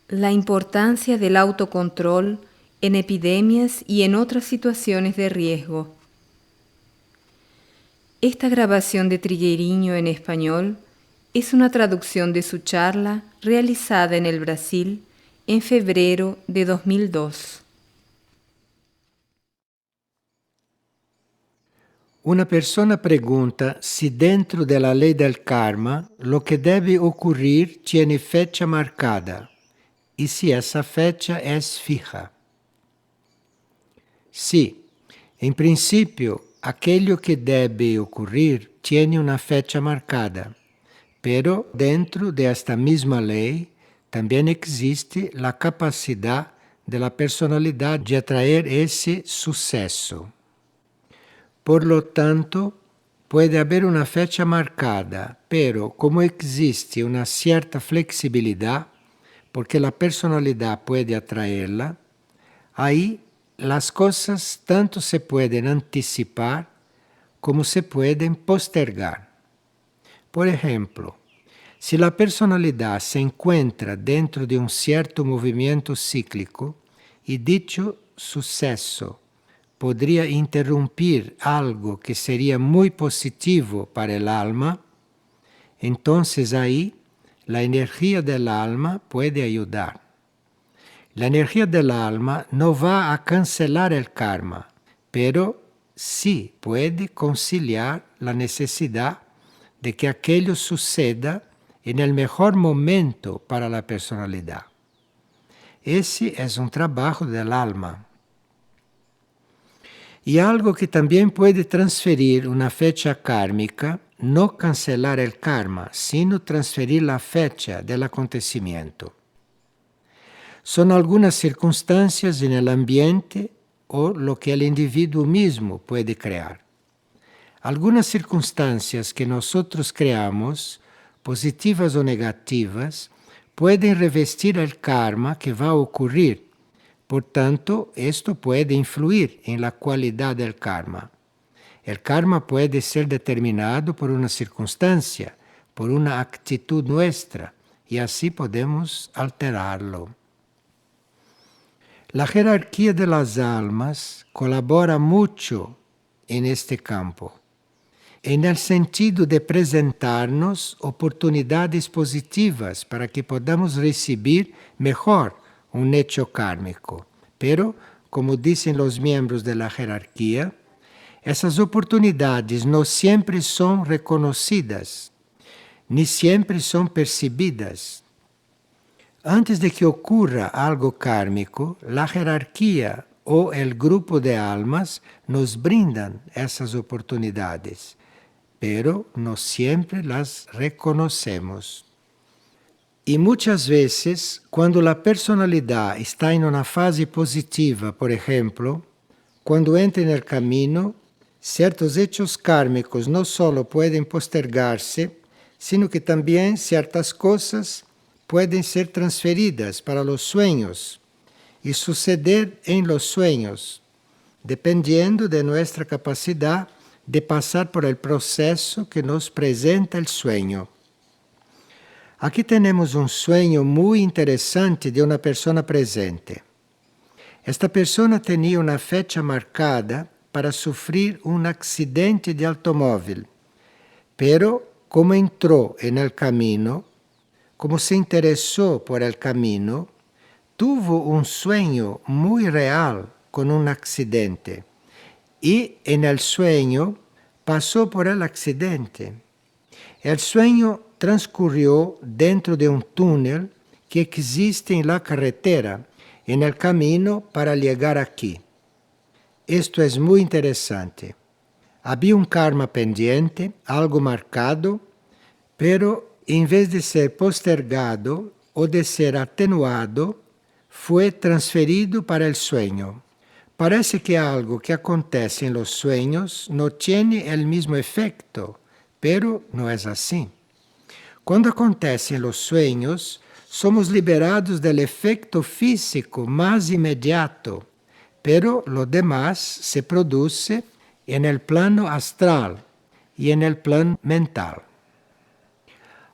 La importancia del autocontrol en epidemias y en otras situaciones de riesgo. Esta grabación de Trigueirinho en español es una traducción de su charla realizada en el Brasil en febrero de 2002. Una persona pregunta si dentro de la ley del karma lo que debe ocurrir tiene fecha marcada y si esa fecha es fija. Sí, en principio aquello que debe ocurrir tiene una fecha marcada, pero dentro de esta misma ley también existe la capacidad de la personalidad de atraer ese suceso. Por lo tanto, puede haber una fecha marcada, pero como existe una cierta flexibilidad, porque la personalidad puede atraerla, ahí las cosas tanto se pueden anticipar como se pueden postergar. Por ejemplo, si la personalidad se encuentra dentro de un cierto movimiento cíclico y dicho suceso podría interrumpir algo que sería muy positivo para el alma, entonces ahí la energía del alma puede ayudar. La energía del alma no va a cancelar el karma, pero sí puede conciliar la necesidad de que aquello suceda en el mejor momento para la personalidad. Ese es un trabajo del alma. Y algo que también puede transferir una fecha kármica, no cancelar el karma, sino transferir la fecha del acontecimiento. Son algunas circunstancias en el ambiente o lo que el individuo mismo puede crear. Algunas circunstancias que nosotros creamos, positivas o negativas, pueden revestir el karma que va a ocurrir. Por tanto, esto puede influir en la cualidad del karma. El karma puede ser determinado por una circunstancia, por una actitud nuestra, y así podemos alterarlo. La jerarquía de las almas colabora mucho en este campo, en el sentido de presentarnos oportunidades positivas para que podamos recibir mejor un hecho kármico. Pero, como dicen los miembros de la jerarquía, esas oportunidades no siempre son reconocidas, ni siempre son percibidas. Antes de que ocurra algo kármico, la jerarquía o el grupo de almas nos brindan esas oportunidades, pero no siempre las reconocemos. Y muchas veces, cuando la personalidad está en una fase positiva, por ejemplo, cuando entra en el camino, ciertos hechos kármicos no solo pueden postergarse, sino que también ciertas cosas pueden ser transferidas para los sueños y suceder en los sueños, dependiendo de nuestra capacidad de pasar por el proceso que nos presenta el sueño. Aquí tenemos un sueño muy interesante de una persona presente. Esta persona tenía una fecha marcada para sufrir un accidente de automóvil, pero como entró en el camino, como se interesó por el camino, tuvo un sueño muy real con un accidente y en el sueño pasó por el accidente. El sueño transcurrió dentro de un túnel que existe en la carretera, en el camino para llegar aquí. Esto es muy interesante. Había un karma pendiente, algo marcado, pero en vez de ser postergado o de ser atenuado, fue transferido para el sueño. Parece que algo que acontece en los sueños no tiene el mismo efecto, pero no es así. Cuando acontece en los sueños, somos liberados del efecto físico más inmediato, pero lo demás se produce en el plano astral y en el plano mental.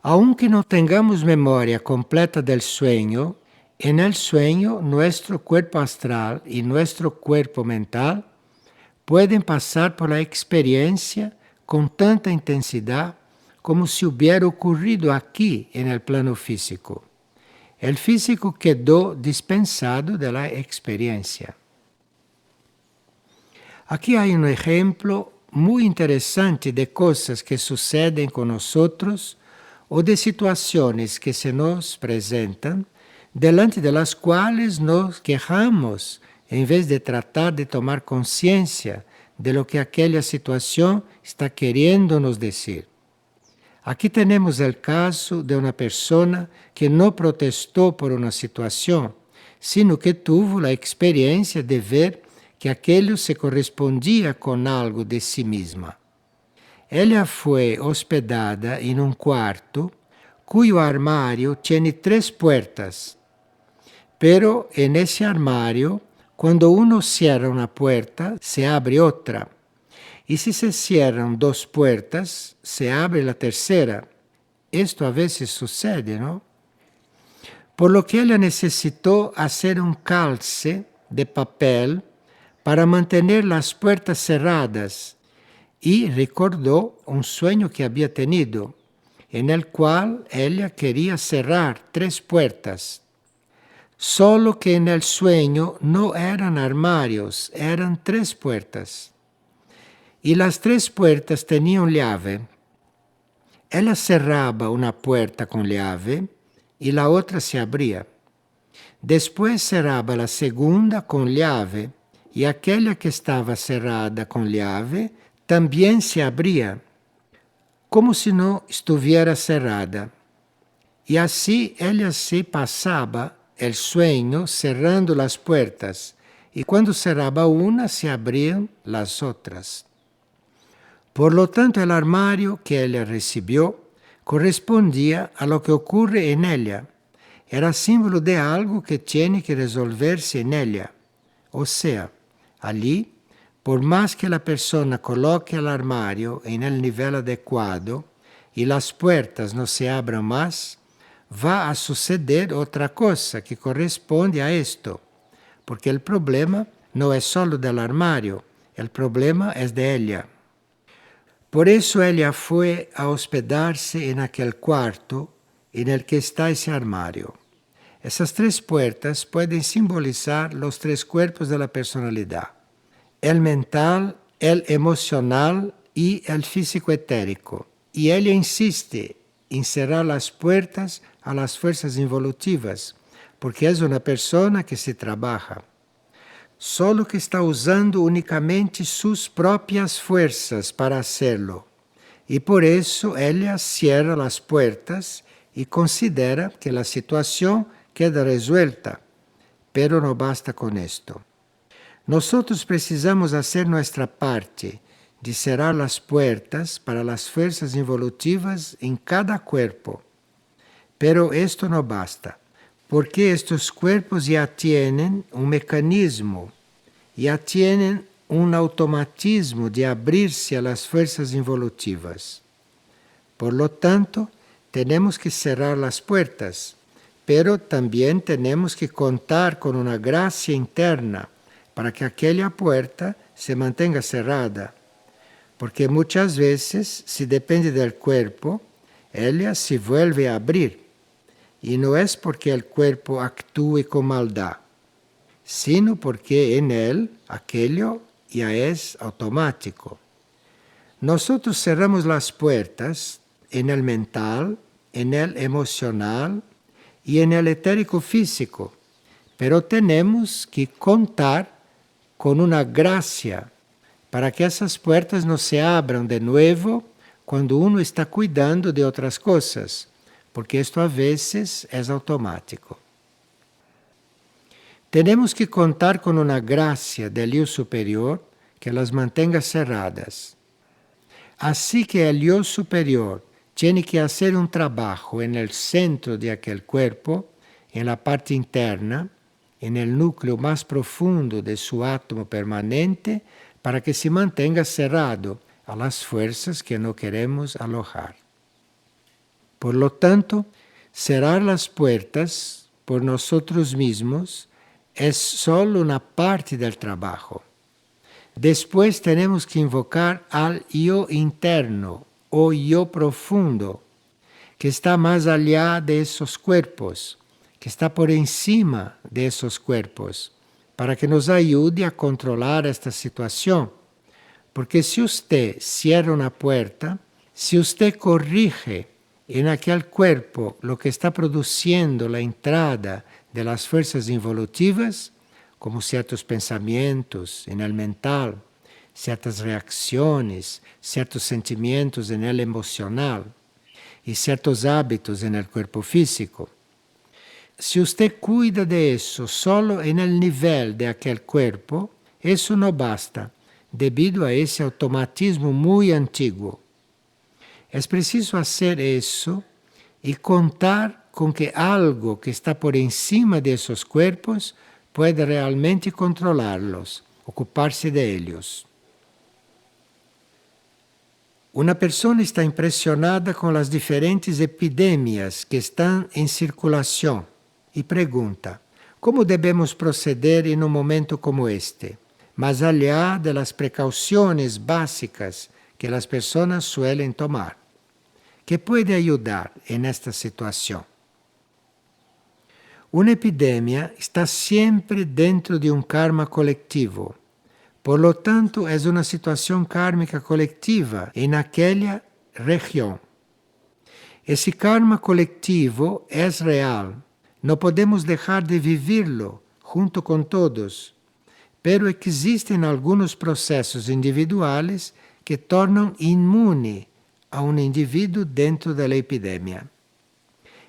Aunque no tengamos memoria completa del sueño, En el sueño, nuestro cuerpo astral y nuestro cuerpo mental pueden pasar por la experiencia con tanta intensidad como si hubiera ocurrido aquí en el plano físico. El físico quedó dispensado de la experiencia. Aquí hay un ejemplo muy interesante de cosas que suceden con nosotros o de situaciones que se nos presentan, delante de las cuales nos quejamos en vez de tratar de tomar conciencia de lo que aquella situación está queriéndonos decir. Aquí tenemos el caso de una persona que no protestó por una situación, sino que tuvo la experiencia de ver que aquello se correspondía con algo de sí misma. Ella fue hospedada en un cuarto cuyo armario tiene 3 puertas, pero en ese armario, cuando uno cierra una puerta, se abre otra. Y si se cierran 2 puertas, se abre la tercera. Esto a veces sucede, ¿no? Por lo que ella necesitó hacer un calce de papel para mantener las puertas cerradas y recordó un sueño que había tenido, en el cual ella quería cerrar 3 puertas. Solo que en el sueño no eran armarios, eran 3 puertas. Y las 3 puertas tenían llave. Ella cerraba una puerta con llave y la otra se abría. Después cerraba la segunda con llave y aquella que estaba cerrada con llave también se abría, como si no estuviera cerrada. Y así ella se pasaba el sueño cerrando las puertas, y cuando cerraba una se abrían las otras. Por lo tanto, el armario que ella recibió correspondía a lo que ocurre en ella. Era símbolo de algo que tiene que resolverse en ella. O sea, allí, por más que la persona coloque el armario en el nivel adecuado y las puertas no se abran más, va a suceder otra cosa que corresponde a esto, porque el problema no es solo del armario, el problema es de ella. Por eso ella fue a hospedarse en aquel cuarto en el que está ese armario. Esas 3 puertas pueden simbolizar los 3 cuerpos de la personalidad: el mental, el emocional y el físico etérico. Y ella insiste en cerrar las puertas a las fuerzas involutivas, porque es una persona que se trabaja. Solo que está usando únicamente sus propias fuerzas para hacerlo. Y por eso ella cierra las puertas y considera que la situación queda resuelta. Pero no basta con esto. Nosotros precisamos hacer nuestra parte de cerrar las puertas para las fuerzas involutivas en cada cuerpo. Pero esto no basta, porque estos cuerpos ya tienen un mecanismo, ya tienen un automatismo de abrirse a las fuerzas involutivas. Por lo tanto, tenemos que cerrar las puertas, pero también tenemos que contar con una gracia interna para que aquella puerta se mantenga cerrada. Porque muchas veces, si depende del cuerpo, ella se vuelve a abrir. Y no es porque el cuerpo actúe con maldad, sino porque en él aquello ya es automático. Nosotros cerramos las puertas en el mental, en el emocional y en el etérico físico, pero tenemos que contar con una gracia para que esas puertas no se abran de nuevo cuando uno está cuidando de otras cosas, porque esto a veces es automático. Tenemos que contar con una gracia del yo superior que las mantenga cerradas. Así que el yo superior tiene que hacer un trabajo en el centro de aquel cuerpo, en la parte interna, en el núcleo más profundo de su átomo permanente, para que se mantenga cerrado a las fuerzas que no queremos alojar. Por lo tanto, cerrar las puertas por nosotros mismos es solo una parte del trabajo. Después tenemos que invocar al yo interno o yo profundo, que está más allá de esos cuerpos, que está por encima de esos cuerpos, para que nos ayude a controlar esta situación. Porque si usted cierra una puerta, si usted corrige en aquel cuerpo lo que está produciendo la entrada de las fuerzas involutivas, como ciertos pensamientos en el mental, ciertas reacciones, ciertos sentimientos en el emocional y ciertos hábitos en el cuerpo físico. Si usted cuida de eso solo en el nivel de aquel cuerpo, eso no basta, debido a ese automatismo muy antiguo. Es preciso hacer eso y contar con que algo que está por encima de esos cuerpos puede realmente controlarlos, ocuparse de ellos. Una persona está impresionada con las diferentes epidemias que están en circulación y pregunta, ¿cómo debemos proceder en un momento como este? Más allá de las precauciones básicas que las personas suelen tomar. ¿Qué puede ayudar en esta situación? Una epidemia está siempre dentro de un karma colectivo. Por lo tanto, es una situación kármica colectiva en aquella región. Ese karma colectivo es real. No podemos dejar de vivirlo junto con todos. Pero existen algunos procesos individuales que tornan inmune a un individuo dentro de la epidemia.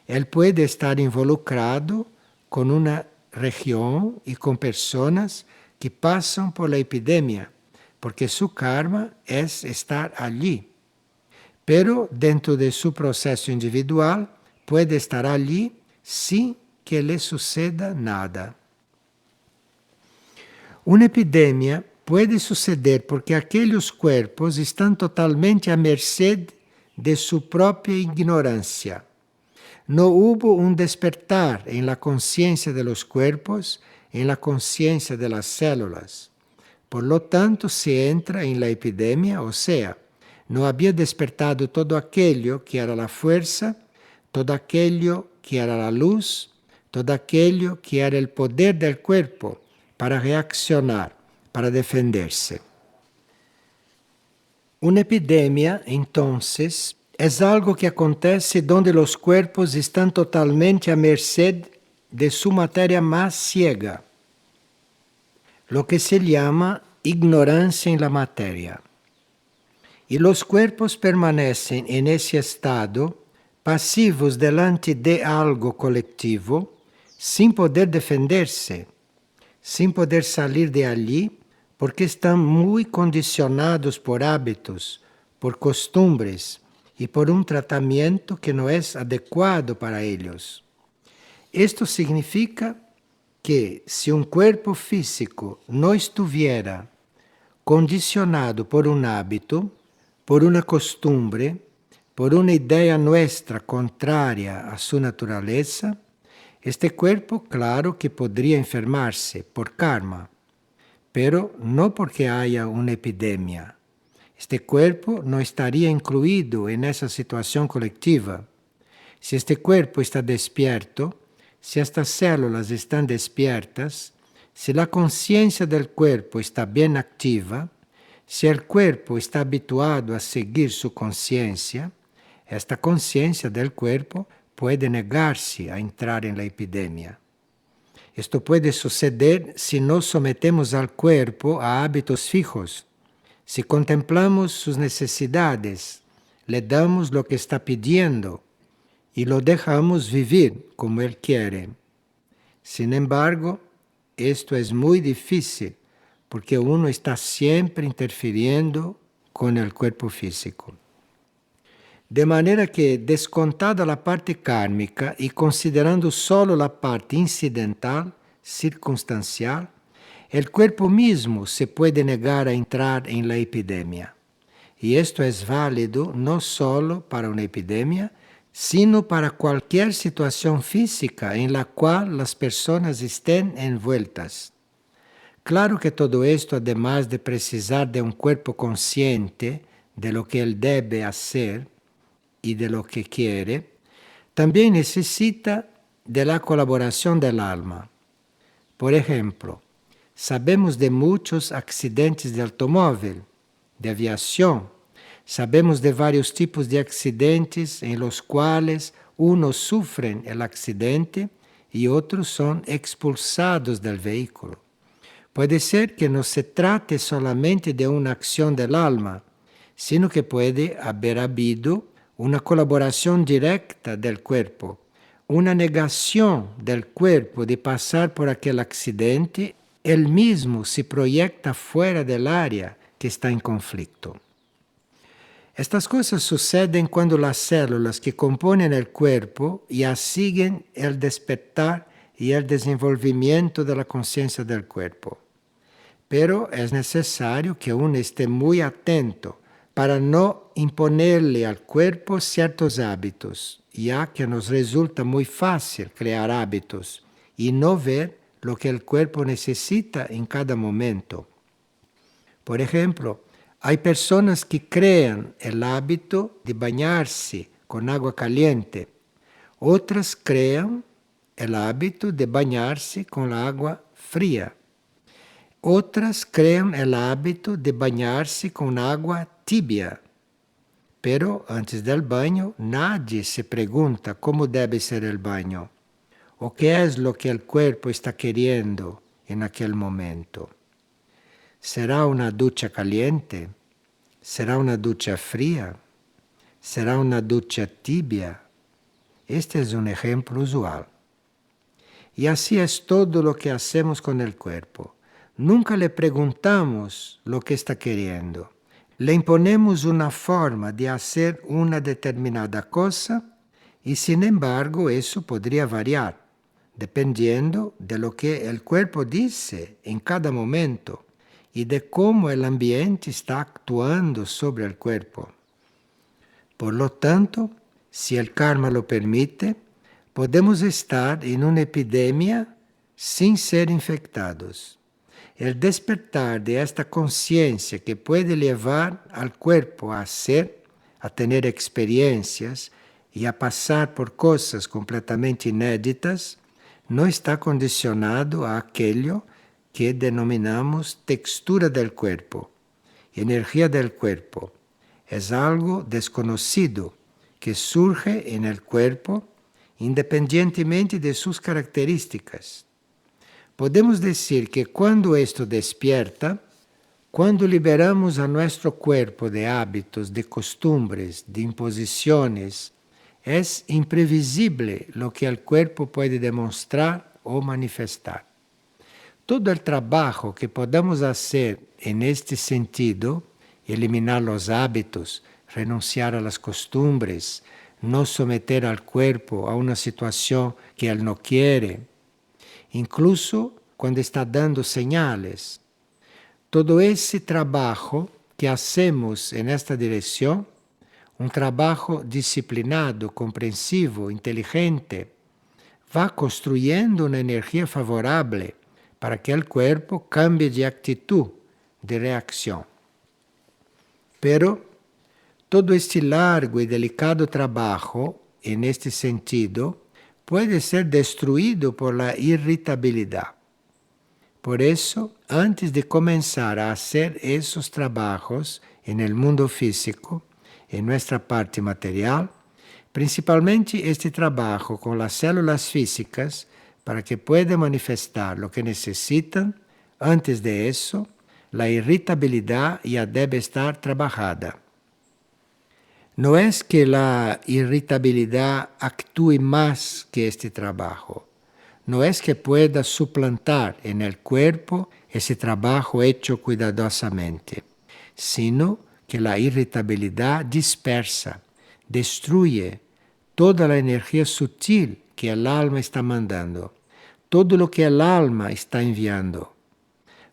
Él puede estar involucrado con una región y con personas que pasan por la epidemia, porque su karma es estar allí. Pero dentro de su proceso individual puede estar allí sin que le suceda nada. Una epidemia puede suceder porque aquellos cuerpos están totalmente a merced de su propia ignorancia. No hubo un despertar en la conciencia de los cuerpos, en la conciencia de las células. Por lo tanto, se entra en la epidemia, o sea, no había despertado todo aquello que era la fuerza, todo aquello que era la luz, todo aquello que era el poder del cuerpo para reaccionar, para defenderse. Una epidemia, entonces, es algo que acontece donde los cuerpos están totalmente a merced de su materia más ciega, lo que se llama ignorancia en la materia. Y los cuerpos permanecen en ese estado, pasivos delante de algo colectivo, sin poder defenderse, sin poder salir de allí, porque están muy condicionados por hábitos, por costumbres y por un tratamiento que no es adecuado para ellos. Esto significa que si un cuerpo físico no estuviera condicionado por un hábito, por una costumbre, por una idea nuestra contraria a su naturaleza, este cuerpo, claro que podría enfermarse por karma, pero no porque haya una epidemia. Este cuerpo no estaría incluido en esa situación colectiva. Si este cuerpo está despierto, si estas células están despiertas, si la conciencia del cuerpo está bien activa, si el cuerpo está habituado a seguir su conciencia, esta conciencia del cuerpo puede negarse a entrar en la epidemia. Esto puede suceder si nos sometemos al cuerpo a hábitos fijos, si contemplamos sus necesidades, le damos lo que está pidiendo y lo dejamos vivir como él quiere. Sin embargo, esto es muy difícil porque uno está siempre interfiriendo con el cuerpo físico. De manera que, descontada la parte kármica y considerando solo la parte incidental, circunstancial, el cuerpo mismo se puede negar a entrar en la epidemia. Y esto es válido no solo para una epidemia, sino para cualquier situación física en la cual las personas estén envueltas. Claro que todo esto, además de precisar de un cuerpo consciente de lo que él debe hacer y de lo que quiere, también necesita de la colaboración del alma. Por ejemplo, sabemos de muchos accidentes de automóvil, de aviación. Sabemos de varios tipos de accidentes en los cuales unos sufren el accidente y otros son expulsados del vehículo. Puede ser que no se trate solamente de una acción del alma, sino que puede haber habido una colaboración directa del cuerpo, una negación del cuerpo de pasar por aquel accidente. Él mismo se proyecta fuera del área que está en conflicto. Estas cosas suceden cuando las células que componen el cuerpo ya siguen el despertar y el desenvolvimiento de la conciencia del cuerpo. Pero es necesario que uno esté muy atento para no imponerle al cuerpo ciertos hábitos, ya que nos resulta muy fácil crear hábitos y no ver lo que el cuerpo necesita en cada momento. Por ejemplo, hay personas que crean el hábito de bañarse con agua caliente. Otras crean el hábito de bañarse con la agua fría. Otras crean el hábito de bañarse con agua tibia. Pero antes del baño nadie se pregunta cómo debe ser el baño o qué es lo que el cuerpo está queriendo en aquel momento. ¿Será una ducha caliente? ¿Será una ducha fría? ¿Será una ducha tibia? Este es un ejemplo usual. Y así es todo lo que hacemos con el cuerpo. Nunca le preguntamos lo que está queriendo. Le imponemos una forma de hacer una determinada cosa y sin embargo eso podría variar, dependiendo de lo que el cuerpo dice en cada momento y de cómo el ambiente está actuando sobre el cuerpo. Por lo tanto, si el karma lo permite, podemos estar en una epidemia sin ser infectados. El despertar de esta conciencia que puede llevar al cuerpo a hacer, a tener experiencias y a pasar por cosas completamente inéditas, no está condicionado a aquello que denominamos textura del cuerpo, energía del cuerpo. Es algo desconocido que surge en el cuerpo independientemente de sus características. Podemos decir que cuando esto despierta, cuando liberamos a nuestro cuerpo de hábitos, de costumbres, de imposiciones, es imprevisible lo que el cuerpo puede demostrar o manifestar. Todo el trabajo que podamos hacer en este sentido, eliminar los hábitos, renunciar a las costumbres, no someter al cuerpo a una situación que él no quiere, incluso cuando está dando señales. Todo ese trabajo que hacemos en esta dirección, un trabajo disciplinado, comprensivo, inteligente, va construyendo una energía favorable para que el cuerpo cambie de actitud, de reacción. Pero todo este largo y delicado trabajo, en este sentido, puede ser destruido por la irritabilidad. Por eso, antes de comenzar a hacer esos trabajos en el mundo físico, en nuestra parte material, principalmente este trabajo con las células físicas, para que puedan manifestar lo que necesitan, antes de eso, la irritabilidad ya debe estar trabajada. No es que la irritabilidad actúe más que este trabajo. No es que pueda suplantar en el cuerpo ese trabajo hecho cuidadosamente, sino que la irritabilidad dispersa, destruye toda la energía sutil que el alma está mandando, todo lo que el alma está enviando.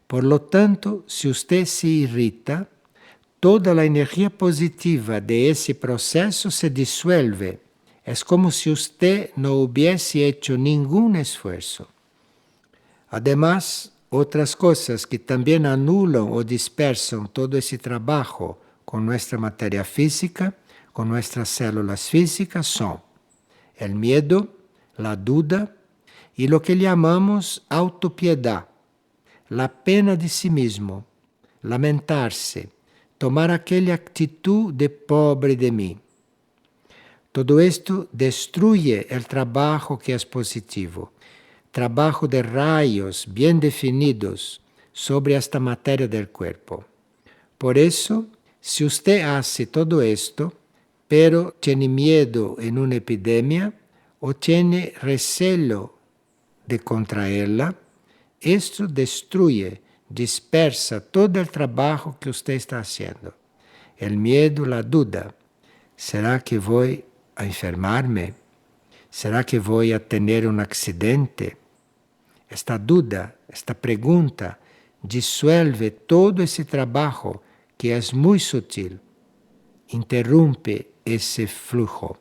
Por lo tanto, si usted se irrita, toda la energía positiva de ese proceso se disuelve Es como si usted no hubiese hecho ningún esfuerzo. Además, otras cosas que también anulan o dispersan todo ese trabajo con nuestra materia física, con nuestras células físicas, son el miedo, la duda y lo que llamamos autopiedad, la pena de sí mismo, lamentarse, tomar aquella actitud de pobre de mí. Todo esto destruye el trabajo que es positivo, trabajo de rayos bien definidos sobre esta materia del cuerpo. Por eso, si usted hace todo esto, pero tiene miedo en una epidemia o tiene recelo de contraerla, esto destruye, dispersa todo el trabajo que usted está haciendo. El miedo, la duda. ¿Será que voy a enfermarme? ¿Será que voy a tener un accidente? Esta duda, esta pregunta, disuelve todo ese trabajo que es muy sutil. Interrumpe ese flujo.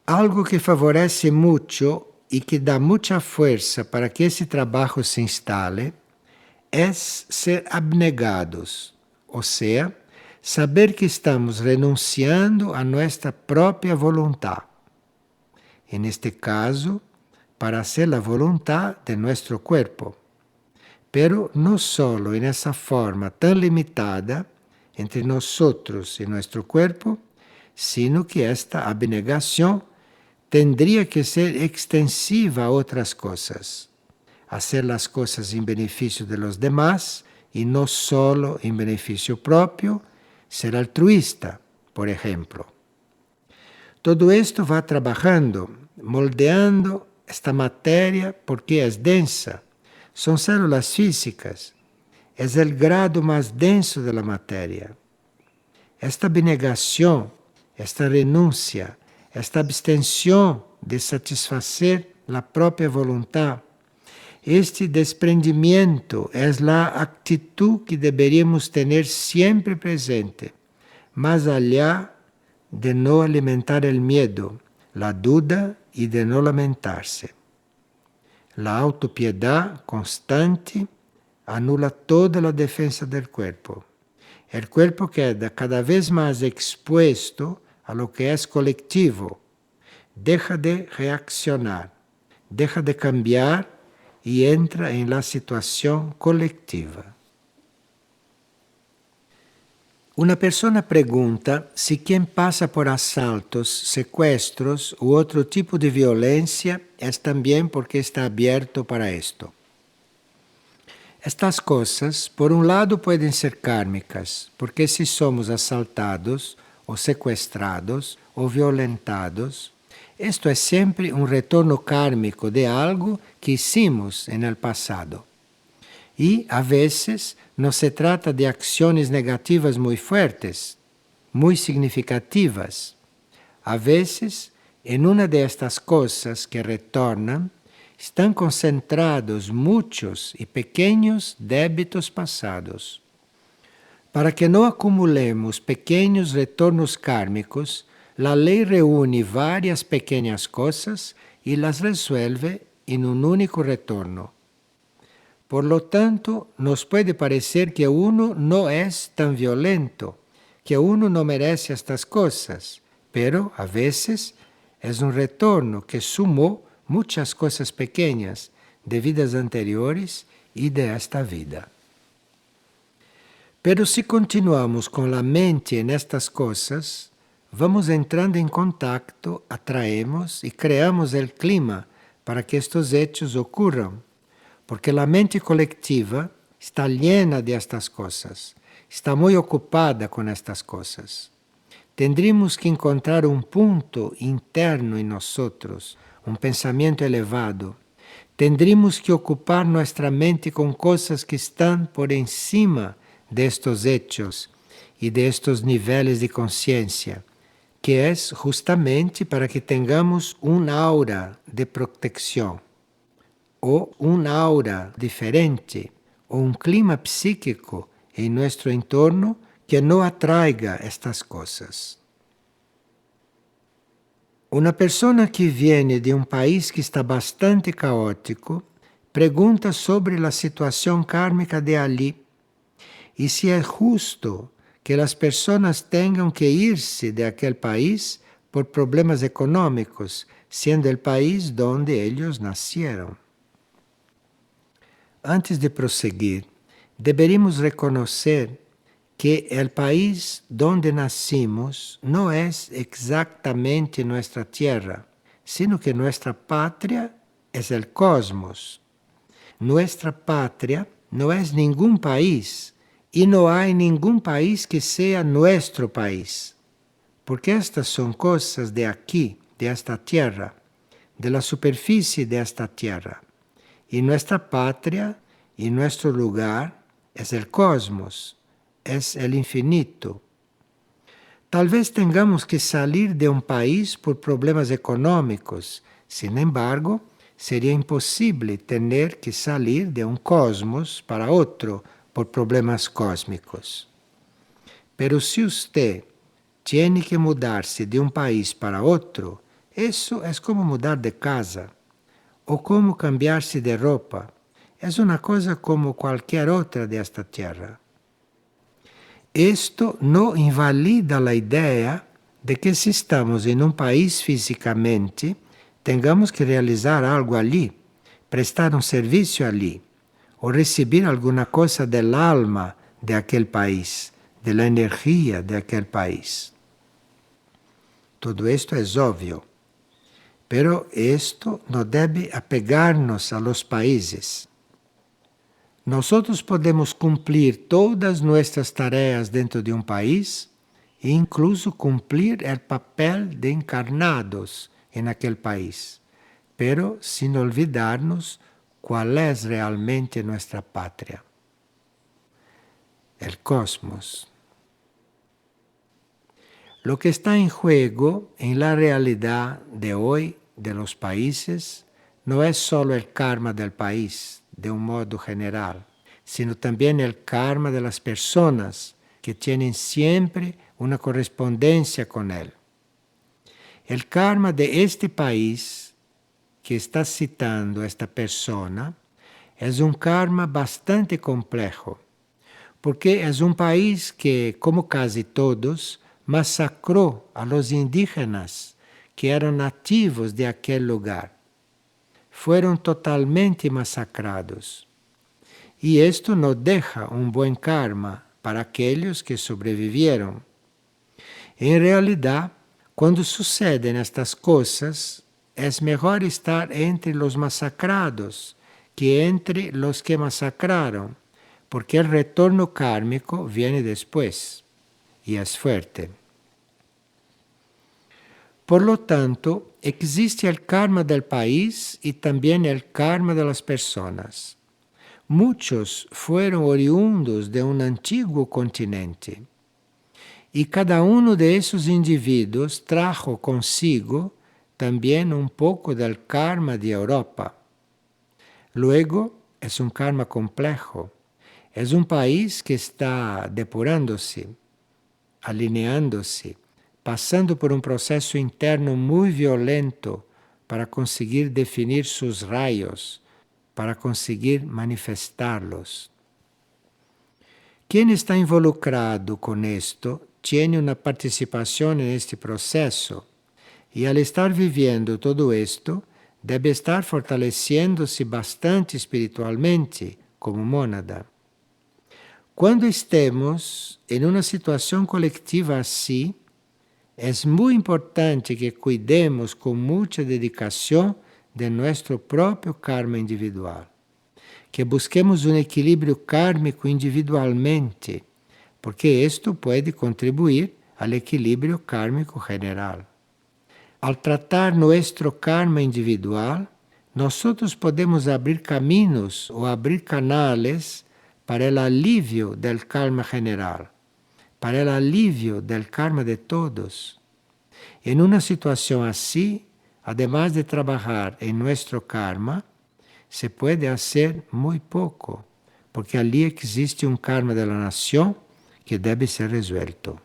Algo que favorece mucho y que da mucha fuerza para que ese trabajo se instale es ser abnegados, o sea, saber que estamos renunciando a nuestra propia voluntad. En este caso, para hacer la voluntad de nuestro cuerpo. Pero no solo en esa forma tan limitada entre nosotros y nuestro cuerpo, sino que esta abnegación tendría que ser extensiva a otras cosas. Hacer las cosas en beneficio de los demás y no solo en beneficio propio, ser altruista, por ejemplo. Todo esto va trabajando, moldeando esta materia porque es densa. Son células físicas. Es el grado más denso de la materia. Esta abnegación, esta renuncia, esta abstención de satisfacer la propia voluntad, este desprendimiento es la actitud que deberíamos tener siempre presente, más allá de no alimentar el miedo, la duda y de no lamentarse. La autopiedad constante anula toda la defensa del cuerpo. El cuerpo queda cada vez más expuesto a lo que es colectivo. Deja de reaccionar, deja de cambiar y entra en la situación colectiva. Una persona pregunta si quien pasa por asaltos, secuestros u otro tipo de violencia es también porque está abierto para esto. Estas cosas, por un lado, pueden ser kármicas, porque si somos asaltados o secuestrados o violentados, esto es siempre un retorno kármico de algo que hicimos en el pasado. Y a veces no se trata de acciones negativas muy fuertes, muy significativas. A veces, en una de estas cosas que retornan, están concentrados muchos y pequeños débitos pasados. Para que no acumulemos pequeños retornos kármicos, la ley reúne varias pequeñas cosas y las resuelve en un único retorno. Por lo tanto, nos puede parecer que uno no es tan violento, que uno no merece estas cosas, pero a veces es un retorno que sumó muchas cosas pequeñas de vidas anteriores y de esta vida. Pero si continuamos con la mente en estas cosas, vamos entrando en contacto, atraemos y creamos el clima para que estos hechos ocurran, porque la mente colectiva está llena de estas cosas, está muy ocupada con estas cosas. Tendríamos que encontrar un punto interno en nosotros, un pensamiento elevado. Tendríamos que ocupar nuestra mente con cosas que están por encima de estos hechos y de estos niveles de conciencia, que es justamente para que tengamos un aura de protección, o un aura diferente, o un clima psíquico en nuestro entorno que no atraiga estas cosas. Una persona que viene de un país que está bastante caótico pregunta sobre la situación kármica de allí y si es justo que las personas tengan que irse de aquel país por problemas económicos, siendo el país donde ellos nacieron. Antes de proseguir, deberíamos reconocer que el país donde nacimos no es exactamente nuestra tierra, sino que nuestra patria es el cosmos. Nuestra patria no es ningún país y no hay ningún país que sea nuestro país, porque estas son cosas de aquí, de esta tierra, de la superficie de esta tierra. Y nuestra patria y nuestro lugar es el cosmos, es el infinito. Tal vez tengamos que salir de un país por problemas económicos, sin embargo, sería imposible tener que salir de un cosmos para otro por problemas cósmicos. Pero si usted tiene que mudarse de un país para otro, eso es como mudar de casa o como cambiarse de ropa. Es una cosa como cualquier otra de esta tierra. Esto no invalida la idea de que si estamos en un país físicamente, tengamos que realizar algo allí, prestar un servicio allí, o recibir alguna cosa del alma de aquel país, de la energía de aquel país. Todo esto es obvio, pero esto no debe apegarnos a los países. Nosotros podemos cumplir todas nuestras tareas dentro de un país e incluso cumplir el papel de encarnados en aquel país, pero sin olvidarnos cuál es realmente nuestra patria, el cosmos. Lo que está en juego en la realidad de hoy de los países no es solo el karma del país, de un modo general, sino también el karma de las personas que tienen siempre una correspondencia con él. El karma de este país que está citando esta persona es un karma bastante complejo, porque es un país que, como casi todos, masacró a los indígenas que eran nativos de aquel lugar. Fueron totalmente masacrados. Y esto no deja un buen karma para aquellos que sobrevivieron. En realidad, cuando suceden estas cosas, es mejor estar entre los masacrados que entre los que masacraron, porque el retorno kármico viene después y es fuerte. Por lo tanto, existe el karma del país y también el karma de las personas. Muchos fueron oriundos de un antiguo continente y cada uno de esos individuos trajo consigo también un poco del karma de Europa. Luego, es un karma complejo. Es un país que está depurándose, alineándose, pasando por un proceso interno muy violento para conseguir definir sus rayos, para conseguir manifestarlos. Quien está involucrado con esto tiene una participación en este proceso y al estar viviendo todo esto, debe estar fortaleciéndose bastante espiritualmente como mónada. Cuando estemos en una situación colectiva así, es muy importante que cuidemos con mucha dedicación de nuestro propio karma individual, que busquemos un equilibrio kármico individualmente, porque esto puede contribuir al equilibrio kármico general. Al tratar nuestro karma individual, nosotros podemos abrir caminos o abrir canales para el alivio del karma general, para el alivio del karma de todos. En una situación así, además de trabajar en nuestro karma, se puede hacer muy poco, porque allí existe un karma de la nación que debe ser resuelto.